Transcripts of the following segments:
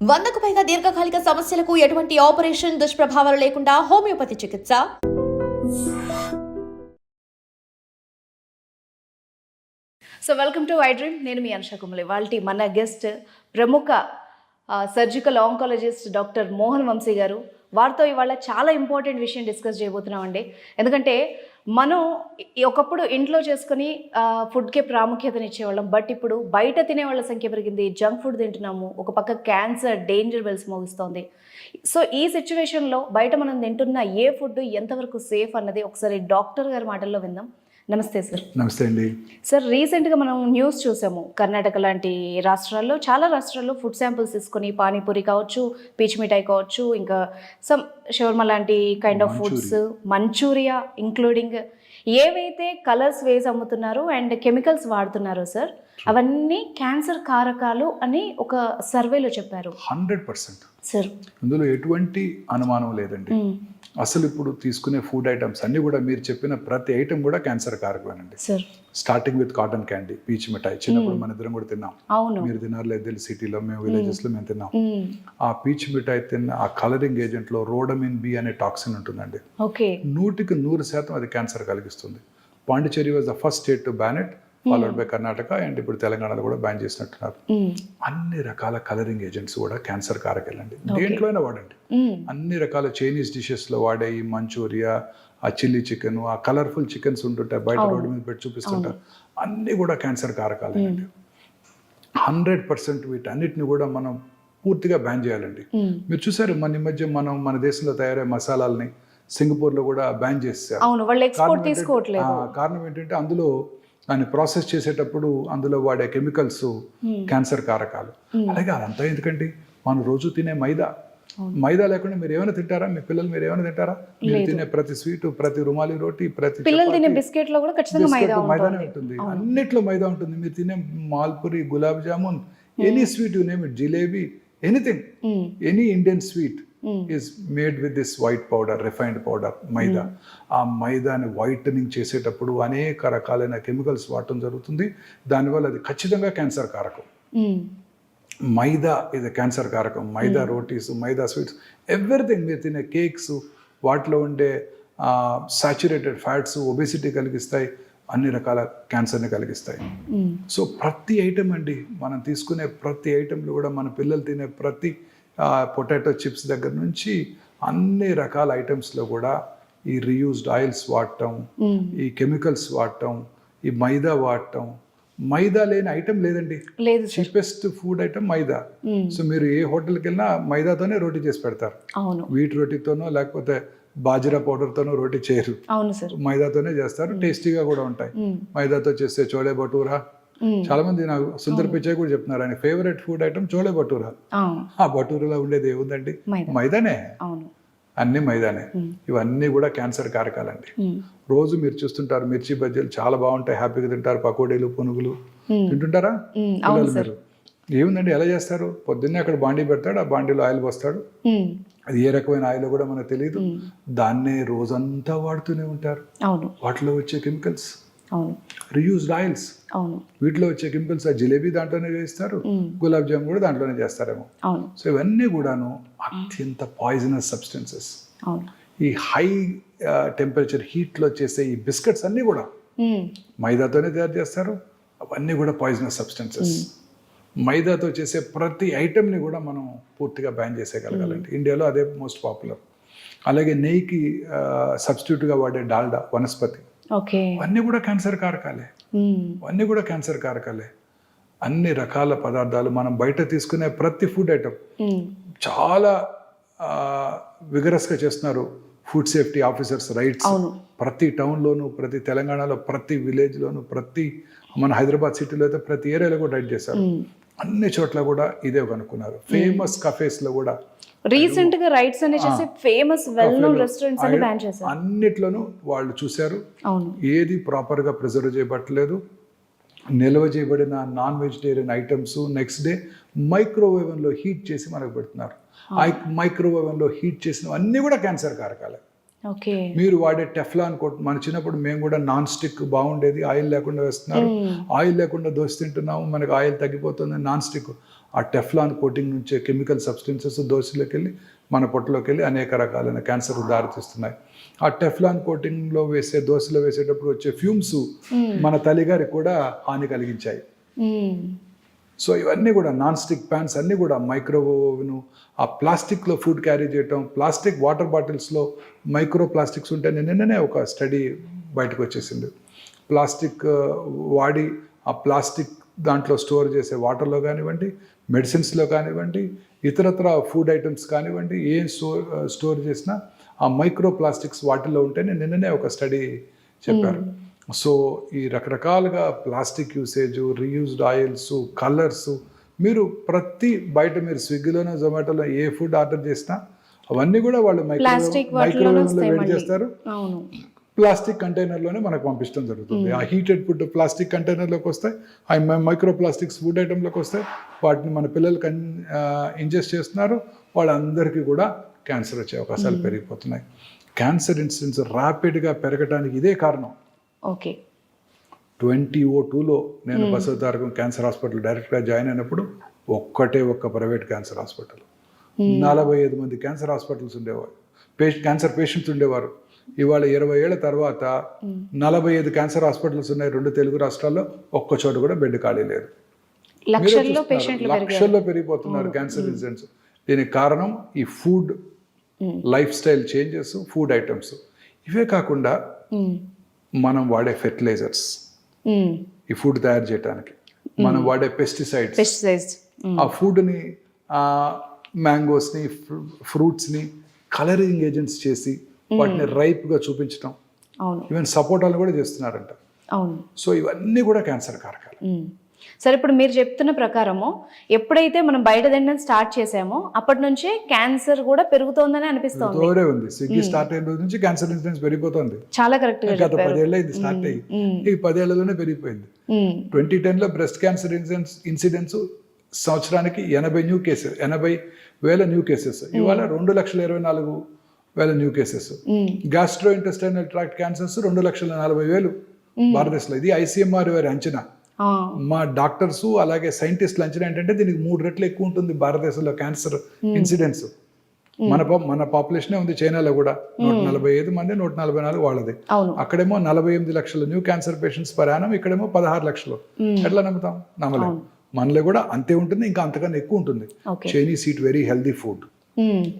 100కు పైగా దీర్ఘకాలిక సమస్యలకు ఎటువంటి ఆపరేషన్ దుష్ప్రభావాలు లేకుండా హోమియోపతి చికిత్స. So welcome to I dream. నేను మీ అనుష కుమలి. వాళ్ళ మన గెస్ట్ ప్రముఖ surgical oncologist doctor Mohan Vamsi garu. వారితో ఇవాళ చాలా ఇంపార్టెంట్ విషయం డిస్కస్ చేయబోతున్నామండి. ఎందుకంటే మనం ఒకప్పుడు ఇంట్లో చేసుకుని ఫుడ్కే ప్రాముఖ్యతనిచ్చేవాళ్ళం. బట్ ఇప్పుడు బయట తినేవాళ్ళ సంఖ్య పెరిగింది, జంక్ ఫుడ్ తింటున్నాము, ఒక పక్క క్యాన్సర్ డేంజర్ బెల్స్ మోగిస్తోంది. సో ఈ సిచ్యువేషన్లో బయట మనం తింటున్న ఏ ఫుడ్ ఎంతవరకు సేఫ్ అన్నది ఒకసారి డాక్టర్ గారి మాటల్లో విందాం. నమస్తే సార్. నమస్తే అండి సార్, రీసెంట్గా మనం న్యూస్ చూసాము. కర్ణాటక లాంటి రాష్ట్రాల్లో, చాలా రాష్ట్రాల్లో ఫుడ్ శాంపుల్స్ తీసుకొని పానీపూరి కావచ్చు, పీచ్ మిఠాయి కావచ్చు, ఇంకా సమ్ షవర్మా లాంటి kind of foods, Manchuria including ఏవైతే కలర్స్ వేసి అమ్ముతున్నారో అండ్ కెమికల్స్ వాడుతున్నారో సార్, అవన్నీ క్యాన్సర్ కారకాలు అని ఒక సర్వేలో చెప్పారు. 100% సార్ అందులో ఎటువంటి అనుమానం లేదండి. అసలు ఇప్పుడు తీసుకునే ఫుడ్ ఐటమ్స్ అన్ని కూడా మీరు చెప్పిన ప్రతి ఐటమ్ కూడా క్యాన్సర్ కారకమేనండి. Sir starting with cotton candy, పీచ్ మిఠాయి చిన్నప్పుడు మన ఇద్దరం కూడా తిన్నాం. అవును, మీరు తిన్నారు లేదు తెలియదు, సిటీలో మేము విలేజెస్లో మేము తిన్నాం. ఆ పీచ్ మిఠాయి తిన్న ఆ కలరింగ్ ఏజెంట్లో రోడమిన్ బి అనే టాక్సిన్ ఉంటుందండి. ఓకే, 100% అది క్యాన్సర్ కలిగిస్తుంది. Pondicherry was the first state to ban it, followed by Karnataka, and ఇప్పుడు తెలంగాణలో కూడా బ్యాన్ చేసినట్టున్నారు. అన్ని రకాల కలరింగ్ ఏజెంట్స్ కూడా క్యాన్సర్ కారకాలండి. దేంట్లో అయినా వాడండి. అన్ని రకాల చైనీస్ డిషెస్లో వాడే ఈ మంచూరియా, ఆ చిల్లీ చికెన్, ఆ కలర్ఫుల్ చికెన్స్ ఉంటుంటాయి బయట రోడ్డు మీద పెట్టి చూపిస్తుంటారు, అన్నీ కూడా క్యాన్సర్ కారకాలండి. 100% వీటన్నిటిని కూడా మనం పూర్తిగా బ్యాన్ చేయాలండి. మీరు చూసారు మన మధ్య మన దేశంలో తయారయ్యే మసాలాలని సింగపూర్లో కూడా బ్యాన్ చేశారు. కారణం ఏంటంటే అందులో దాన్ని ప్రాసెస్ చేసేటప్పుడు అందులో వాడే కెమికల్స్ క్యాన్సర్ కారకాలు. అలాగే అదంతా ఎందుకంటే మనం రోజు తినే మైదా లేకుండా మీరు ఏమైనా తింటారా? మీ పిల్లలు మీరు ఏమైనా తింటారా? మీరు తినే ప్రతి స్వీటు, ప్రతి రుమాలి రోటీ, ప్రతి బిస్కెట్ లో కూడా ఖచ్చితంగా మైదానే ఉంటుంది. అన్నిట్లో మైదా ఉంటుంది. మీరు తినే malpuri, gulab jamun, any sweet you name it, jalebi, anything, any Indian sweet is made with this white powder, refined powder, maida. ఆ మైదాని వైటనింగ్ చేసేటప్పుడు అనేక రకాలైన కెమికల్స్ వాడటం జరుగుతుంది. దానివల్ల అది ఖచ్చితంగా క్యాన్సర్ కారకం. మైదా ఇది క్యాన్సర్ కారకం. మైదా రోటీస్, మైదా స్వీట్స్, ఎవ్రీథింగ్. మీరు తినే కేక్స్, వాటిలో ఉండే సాచురేటెడ్ ఫ్యాట్స్ ఒబేసిటీ కలిగిస్తాయి, అన్ని రకాల క్యాన్సర్ని కలిగిస్తాయి. సో ప్రతి ఐటమ్ అండి, మనం తీసుకునే ప్రతి ఐటెంలో కూడా మన పిల్లలు తినే ప్రతి పొటాటో చిప్స్ దగ్గర నుంచి అన్ని రకాల ఐటమ్స్లో కూడా ఈ రీయూజ్డ్ ఆయిల్స్ వాడటం, ఈ కెమికల్స్ వాడటం, ఈ మైదా వాడటం. మైదా లేని ఐటమ్ లేదండి. చీపెస్ట్ ఫుడ్ ఐటమ్ మైదా. సో మీరు ఏ హోటల్కి వెళ్ళినా మైదాతోనే రోటీ చేసి పెడతారు. వీట్ రోటీతోనో లేకపోతే బాజిరా పౌడర్తోనో రోటీ చేయరు, మైదాతోనే చేస్తారు. టేస్టీగా కూడా ఉంటాయి. మైదాతో చేస్తే చోలే భటూరా, చాలా మంది నాకు సుందర్ పిచ్చయ్ కూడా చెప్తున్నారు ఆయన favourite food item chole bhatura. ఆ భటూరాలో ఉండేది ఏముందండి? మైదానే, అన్ని మైదానే. ఇవన్నీ కూడా క్యాన్సర్ కారకాలండి. రోజు మీరు చూస్తుంటారు మిర్చి బజ్జీలు చాలా బాగుంటాయి, హ్యాపీగా తింటారు. పకోడీలు, పునుగులు తింటుంటారా పిల్లలు? మీరు ఏముందండి ఎలా చేస్తారు? పొద్దున్నే అక్కడ బాండీ పెడతాడు, ఆ బాండీలో ఆయిల్ పోస్తాడు. అది ఏ రకమైన ఆయిల్ కూడా మనకు తెలియదు. దాన్నే రోజంతా వాడుతూనే ఉంటారు. వాటిలో వచ్చే కెమికల్స్ రీయూజ్డ్ ఆయిల్స్, వీటిలో వచ్చే కెమికల్స్. ఆ జిలేబీ దాంట్లోనే చేస్తారు, గులాబ్ జామ్ కూడా దాంట్లోనే చేస్తారేమో. సో ఇవన్నీ కూడాను అత్యంత పాయిజనస్ సబ్స్టెన్సెస్. ఈ హై టెంపరేచర్ హీట్లో చేసే ఈ బిస్కెట్స్ అన్నీ కూడా మైదాతోనే తయారు చేస్తారు. అవన్నీ కూడా పాయిజనస్ సబ్స్టెన్సెస్. మైదాతో చేసే ప్రతి ఐటెంని కూడా మనం పూర్తిగా బ్యాన్ చేసేయగలగాలండి. ఇండియాలో అదే మోస్ట్ పాపులర్. అలాగే నెయ్యికి సబ్స్టిట్యూట్గా వాడే డాల్డా, వనస్పతి, అన్నీ కూడా క్యాన్సర్ కారకాలే. అన్నీ కూడా క్యాన్సర్ కారకాలే. అన్ని రకాల పదార్థాలు మనం బయట తీసుకునే ప్రతి ఫుడ్ ఐటమ్ చాలా విగరస్గా చేస్తున్నారు ఫుడ్ సేఫ్టీ ఆఫీసర్స్ రైట్స్. ప్రతి టౌన్లోను, ప్రతి తెలంగాణలో, ప్రతి విలేజ్లోను, ప్రతి మన హైదరాబాద్ సిటీలో అయితే ప్రతి ఏరియాలో కూడా రైట్ చేశారు. అన్ని చోట్ల కూడా ఇదే కనుక్కున్నారు. ఫేమస్ కఫేస్లో కూడా రీసెంట్ గా రైట్స్ అనే చేసి ఫేమస్ వెల్ నోన్ రెస్టారెంట్స్ అన్ని బ్యాన్ చేశారు. అన్నిట్లోనూ వాళ్ళు చూశారు ఏది ప్రాపర్ గా ప్రిజర్వ్ చేయబట్టలేదు. నిల్వ చేయబడిన non vegetarian items next day microwave లో హీట్ చేసి మనకు పెడుతున్నారు. ఆ మైక్రోవేవ్ లో హీట్ చేసిన అన్ని కూడా క్యాన్సర్ కారకాలే. మీరు వాడే టెఫ్లాన్ కోట్, మన చిన్నప్పుడు మేము కూడా నాన్ స్టిక్ బాగుండేది, ఆయిల్ లేకుండా వేస్తున్నారు, ఆయిల్ లేకుండా దోశ తింటున్నాము, మనకు ఆయిల్ తగ్గిపోతుంది, నాన్ స్టిక్. ఆ టెఫ్లాన్ కోటింగ్ నుంచే కెమికల్ సబ్స్టెన్సెస్ దోశలోకి వెళ్ళి మన పొట్టలోకి వెళ్ళి అనేక రకాలైన క్యాన్సర్ దారితీస్తున్నాయి. ఆ టెఫ్లాన్ కోటింగ్లో వేసే దోశలో వేసేటప్పుడు వచ్చే ఫ్యూమ్స్ మన తల్లిగారికి కూడా హాని కలిగించాయి. సో ఇవన్నీ కూడా నాన్ స్టిక్ ప్యాన్స్ అన్నీ కూడా మైక్రోవేవ్ను, ఆ ప్లాస్టిక్లో ఫుడ్ క్యారీ చేయటం, ప్లాస్టిక్ వాటర్ బాటిల్స్లో మైక్రో ప్లాస్టిక్స్ ఉంటే నిన్ననే ఒక స్టడీ బయటకు వచ్చేసింది. ప్లాస్టిక్ వాడి ఆ ప్లాస్టిక్ దాంట్లో స్టోర్ చేసే వాటర్లో కానివ్వండి, మెడిసిన్స్లో కానివ్వండి, ఇతరత్ర ఫుడ్ ఐటమ్స్ కానివ్వండి, ఏం స్టోర్ చేసినా ఆ మైక్రో ప్లాస్టిక్స్ వాటిల్లో ఉంటేనే నిన్ననే ఒక స్టడీ చెప్పారు. సో ఈ రకరకాలుగా plastic usage, reused oils, colours, మీరు ప్రతి బయట మీరు స్విగ్గీలోనో జొమాటోలో ఏ ఫుడ్ ఆర్డర్ చేసినా అవన్నీ కూడా వాళ్ళు మైక్రోవేవ్లో వేడి చేస్తారు, ప్లాస్టిక్ కంటైనర్లోనే మనకు పంపించడం జరుగుతుంది. ఆ హీటెడ్ ఫుడ్ ప్లాస్టిక్ కంటైనర్లోకి వస్తాయి, ఆ మైక్రో ప్లాస్టిక్స్ ఫుడ్ ఐటెంలోకి వస్తాయి, వాటిని మన పిల్లలకి ఇంజెస్ట్ చేస్తున్నారు. వాళ్ళందరికీ కూడా క్యాన్సర్ వచ్చే అవకాశాలు పెరిగిపోతున్నాయి. క్యాన్సర్ ఇన్సిడెన్స్ ర్యాపిడ్గా పెరగడానికి ఇదే కారణం. ఓకే, 2002లో నేను బసవతారకం క్యాన్సర్ హాస్పిటల్ డైరెక్ట్గా జాయిన్ అయినప్పుడు ఒక్క ప్రైవేట్ క్యాన్సర్ హాస్పిటల్, 45 మంది క్యాన్సర్ హాస్పిటల్స్ ఉండేవారు, క్యాన్సర్ పేషెంట్స్ ఉండేవారు. ఇవాళ 20 ఏళ్ల తర్వాత 45 క్యాన్సర్ హాస్పిటల్స్ ఉన్నాయి 2 తెలుగు రాష్ట్రాల్లో, ఒక్క చోట కూడా బెడ్ ఖాళీ లేదు. లక్షల్లో పెరిగిపోతున్నారు క్యాన్సర్ ఇన్సిడెంట్స్. దీనికి కారణం ఈ food life style changes, food items. ఇవే కాకుండా మనం వాడే ఫెర్టిలైజర్స్, ఈ ఫుడ్ తయారు చేయడానికి మనం వాడే పెస్టిసైడ్స్, ఆ ఫుడ్ని మ్యాంగోస్ని, ఫ్రూట్స్ని కలరింగ్ ఏజెంట్స్ చేసి వాటిని రైప్గా చూపించడం, ఈవెన్ సపోటాలు కూడా చేస్తున్నారంట. సో ఇవన్నీ కూడా క్యాన్సర్ కారకాలు. సరే, ఇప్పుడు మీరు చెప్తున్న ప్రకారము ఎప్పుడైతే మనం బయట తినడం స్టార్ట్ చేసామో అప్పటి నుంచే క్యాన్సర్ కూడా పెరుగుతోందని అనిపిస్తుంది. ఉంది స్విగ్గీ స్టార్ట్ అయిన రోజు నుంచి క్యాన్సర్ ఇన్సిడెన్స్ పెరిగిపోతుంది. చాలా కరెక్ట్ గా గత 10 ఏళ్ళు అయింది స్టార్ట్ అయ్యి, ఈ 10 ఏళ్లలోనే పెరిగిపోయింది. 2010లో బ్రెస్ట్ క్యాన్సర్ ఇన్సిడెన్స్ సంవత్సరానికి 80,000 న్యూ కేసెస్. ఇవాళ 2,24,000 new cases. Gastro intestinal tract cancers 2,40,000 భారతదేశంలో. ఇది ICMR వారి అంచనా. మా డాక్టర్స్ అలాగే సైంటిస్టులు అంచనా ఏంటంటే దీనికి 3 రెట్లు ఎక్కువ ఉంటుంది భారతదేశంలో క్యాన్సర్ ఇన్సిడెన్స్. మన పాపులేషనే ఉంది చైనాలో కూడా 145 మంది, 144 వాళ్ళది. అక్కడేమో 48 లక్షల new cancer patients per annum, ఇక్కడేమో 16 లక్షలు. ఎట్లా నమ్ముతాం? నమ్మలేం. మనలో కూడా అంతే ఉంటుంది, ఇంకా అంతకన్నా ఎక్కువ ఉంటుంది. Chinese eat very healthy food,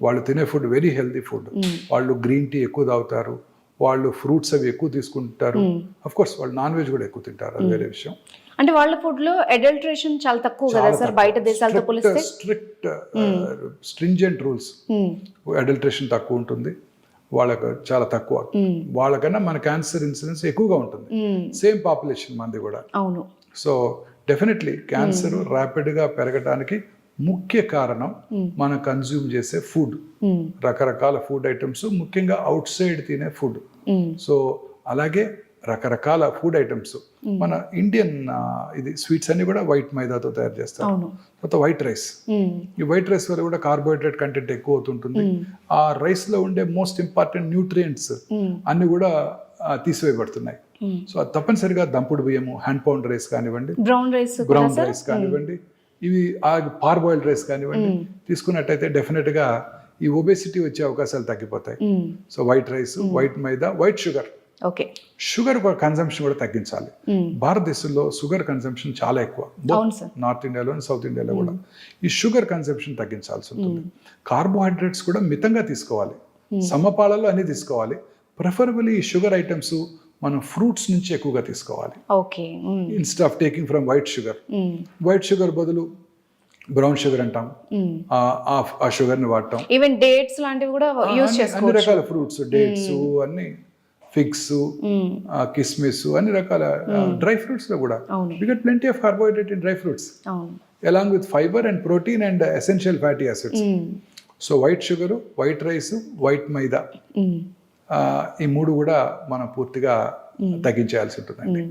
వాళ్ళు తినే ఫుడ్ వెరీ హెల్దీ ఫుడ్. వాళ్ళు గ్రీన్ టీ ఎక్కువ తాగుతారు, వాళ్ళు ఫ్రూట్స్ అవి ఎక్కువ తీసుకుంటారు. అఫ్ కోర్స్ వాళ్ళు నాన్ వెజ్ కూడా ఎక్కువ తింటారు, అది వేరే విషయం. అంటే వాళ్ళ ఫుడ్ లో అడల్టరేషన్ చాలా తక్కువ కదా సార్ బయట దేశాలతో పోలిస్తే? స్ట్రిక్ట్ స్ట్రింజెంట్ రూల్స్, అడల్టరేషన్ తక్కువ ఉంటుంది వాళ్ళకు, చాలా తక్కువ. వాళ్ళకన్నా మన క్యాన్సర్ ఇన్సిడెన్స్ ఎక్కువగా ఉంటుంది. సేమ్ పాపులేషన్ మంది కూడా. అవును. సో డెఫినెట్లీ క్యాన్సర్ ర్యాపిడ్గా పెరగడానికి ముఖ్య కారణం మనం కన్జ్యూమ్ చేసే ఫుడ్, రకరకాల ఫుడ్ ఐటమ్స్, ముఖ్యంగా అవుట్ సైడ్ తినే ఫుడ్. సో అలాగే రకరకాల ఫుడ్ ఐటమ్స్. మన ఇండియన్ ఇది స్వీట్స్ అన్ని కూడా వైట్ మైదాతో తయారు చేస్తారు. తర్వాత వైట్ రైస్, ఈ వైట్ రైస్ వల్ల కూడా కార్బోహైడ్రేట్ కంటెంట్ ఎక్కువ అవుతుంటుంది. ఆ రైస్ లో ఉండే మోస్ట్ ఇంపార్టెంట్ న్యూట్రియంట్స్ అన్ని కూడా తీసివేయబడుతున్నాయి. సో అది తప్పనిసరిగా దంపుడు బియ్యము, హ్యాండ్ పౌండ్ రైస్ కానివ్వండి, బ్రౌన్ రైస్ కానివ్వండి, ఇవి పార్బాయిల్డ్ రైస్ కానివ్వండి తీసుకున్నట్టయితే డెఫినెట్ గా ఈ ఒబేసిటీ వచ్చే అవకాశాలు తగ్గిపోతాయి. సో వైట్ రైస్, వైట్ మైదా, వైట్ షుగర్, షుగర్ కన్సంప్షన్ కూడా తగ్గించాలి. భారతదేశంలో షుగర్ కన్సంప్షన్ చాలా ఎక్కువ, నార్త్ ఇండియాలో, సౌత్ ఇండియాలో కూడా ఈ షుగర్ కన్సంప్షన్ తగ్గించాల్సి ఉంటుంది. కార్బోహైడ్రేట్స్ కూడా మితంగా తీసుకోవాలి, సమపాలలో అన్ని తీసుకోవాలి. ప్రిఫరబుల్లీ ఈ షుగర్ ఐటమ్స్ మనం ఫ్రూట్స్ నుంచి ఎక్కువగా తీసుకోవాలి. Instead of taking from white sugar. White sugar బదులు బ్రౌన్ షుగర్ అంటాం, ఆ షుగర్ ని వాడటం. ఈవెన్ డేట్స్ లాంటివి కూడా యూస్ చేసుకోవచ్చు. అన్ని రకాల ఫ్రూట్స్, డేట్స్, అన్ని ఫిగ్స్, కిస్మిస్, అన్ని రకాల డ్రై ఫ్రూట్స్ లో కూడా we get plenty of carbohydrate in dry fruits along with fibre and protein and essential fatty acids. So white sugar, white rice, white maida, ఈ 3 కూడా మనం పూర్తిగా తగ్గించాల్సి ఉంటుందండి.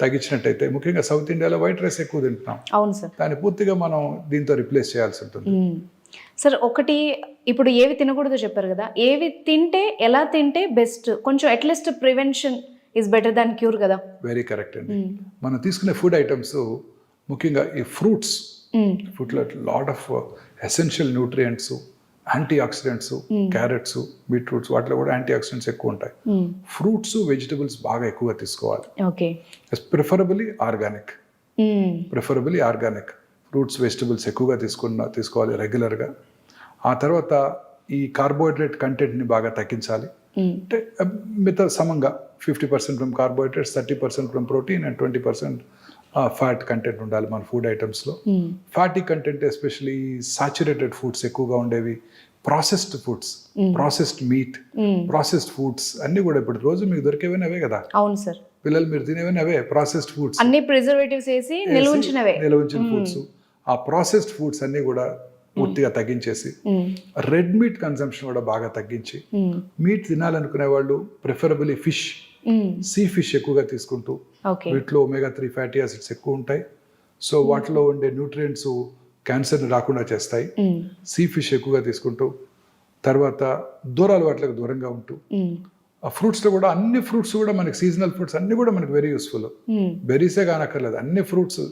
తగ్గించినట్టయితే ముఖ్యంగా సౌత్ ఇండియాలో వైట్ రైస్ ఎక్కువ తింటున్నాం. అవును సార్. దాన్ని పూర్తిగా మనం దీంతో రిప్లేస్ చేయాల్సి ఉంటుంది. సార్ ఒకటి, ఇప్పుడు ఏవి తినకూడదో చెప్పారు కదా, ఏవి తింటే, ఎలా తింటే బెస్ట్? కొంచెం atleast prevention is better than cure కదా. వెరీ కరెక్ట్ అండి. మనం తీసుకునే ఫుడ్ ఐటమ్స్ ముఖ్యంగా ఈ ఫ్రూట్స్ ఫుడ్లో lot of essential nutrients, anti oxidants, carrots, beetroots వాటిలో కూడా యాంటీ ఆక్సిడెంట్స్ ఎక్కువ ఉంటాయి. ఫ్రూట్స్, వెజిటబుల్స్ బాగా ఎక్కువగా తీసుకోవాలి. Okay. Preferably organic fruits, vegetables ఎక్కువగా తీసుకోవాలి రెగ్యులర్గా. ఆ తర్వాత ఈ కార్బోహైడ్రేట్ కంటెంట్ని బాగా తగ్గించాలి. అంటే మిగతా సమంగా 50% from carbohydrates, 30% from protein and 20% fat content ఉండాలి మన ఫుడ్ ఐటమ్స్లో. Fatty content especially saturated foods ఎక్కువగా ఉండేవి, processed foods, processed meat, processed foods అన్నీ కూడా ఇప్పుడు రోజు మీకు దొరికేవన్నీ అవే కదా. అవును సార్. పిల్లలు మీరు తినేవన్నీ అవే ప్రాసెస్డ్ ఫుడ్స్, అన్ని ప్రిజర్వేటివ్స్ వేసి నిల్వ ఉంచిన ఫుడ్స్. ఆ ప్రాసెస్డ్ ఫుడ్స్ అన్నీ కూడా పూర్తిగా తగ్గించేసి, రెడ్ మీట్ కన్సంప్షన్ కూడా బాగా తగ్గించి, మీట్ తినాలనుకునే వాళ్ళు ప్రిఫరబుల్లీ ఫిష్, సీ ఫిష్ ఎక్కువగా తీసుకుంటూ, వీటిలో omega-3 ఫ్యాటీ యాసిడ్స్ ఎక్కువ ఉంటాయి. సో వాటిలో ఉండే న్యూట్రియంట్స్ క్యాన్సర్ని రాకుండా చేస్తాయి. సీ ఫిష్ ఎక్కువగా తీసుకుంటూ, తర్వాత దూరాలు వాటికి దూరంగా ఉంటూ, ఆ ఫ్రూట్స్లో కూడా అన్ని ఫ్రూట్స్ కూడా మనకి సీజనల్ ఫ్రూట్స్ అన్ని కూడా మనకి వెరీ యూస్ఫుల్. బెర్రీసే కానక్కర్లేదు, అన్ని fruits.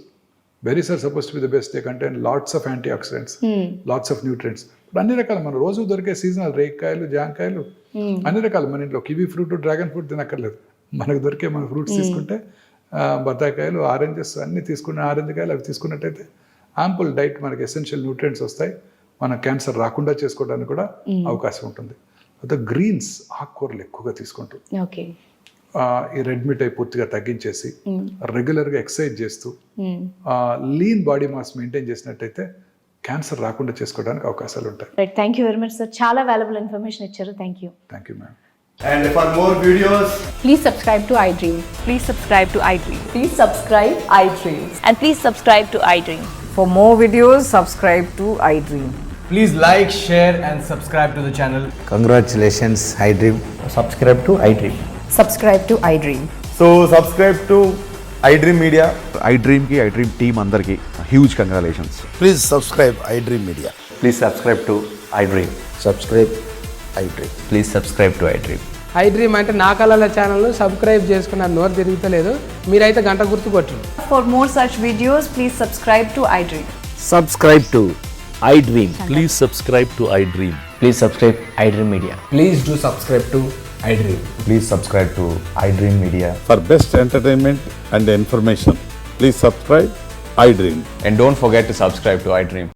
Berries are suppose to be the best. They contain lots of anti oxidants, lots of nutrients. ఇప్పుడు అన్ని రకాల మన రోజు దొరికే సీజనల్ రేక్కాయలు, జాంకాయలు, అన్ని రకాలు మన ఇంట్లో కివీ ఫ్రూట్, డ్రాగన్ ఫ్రూట్ తినక్కర్లేదు. మనకు దొరికే మన ఫ్రూట్స్ తీసుకుంటే, బత్తాయికాయలు, ఆరెంజెస్ అన్నీ తీసుకున్న, ఆరెంజ్ కాయలు అవి తీసుకున్నట్టయితే యాంపుల్ డైట్ మనకి ఎసెన్షియల్ న్యూట్రియంట్స్ వస్తాయి. మన క్యాన్సర్ రాకుండా చేసుకోవడానికి కూడా అవకాశం ఉంటుంది. అయితే గ్రీన్స్, ఆకుకూరలు ఎక్కువగా తీసుకుంటూ, ఈ రెడ్ మీట్ అయి పూర్తిగా తగ్గించేసి, రెగ్యులర్గా ఎక్సర్సైజ్ చేస్తూ, లీన్ బాడీ మాస్ మెయింటైన్ చేసినట్టయితే క్యాన్సర్ రాకుండా చేసుకోవడానికి అవకాశాలు ఉంటాయి. Thank you very much sir. చాలా వాల్యుబుల్ ఇన్ఫర్మేషన్ ఇచ్చారు. Thank you ma'am. And for more videos, Please subscribe to iDream. Please subscribe to iDream. Please subscribe iDream. And please subscribe to iDream. For more videos, subscribe to iDream. please like, share and subscribe to the channel. Congratulations, iDream. Subscribe to iDream. Subscribe to iDream. So subscribe to iDream Media. iDream team andarki huge congratulations. Please subscribe iDream Media. Please subscribe to iDream. Subscribe iDream. Please subscribe to iDream. iDream అంటే నా కళల ఛానల్ను subscribe చేసుకున్న నోరు తిరుగుతలేదు, మీరైతే గంట గుర్తు కొట్టండి. For more such videos, please subscribe to iDream. Subscribe to iDream. Please subscribe to iDream. Please subscribe iDream Media. Please do subscribe to iDream. Please subscribe to iDream Media. For best entertainment and information, please subscribe iDream. And don't forget to subscribe to iDream.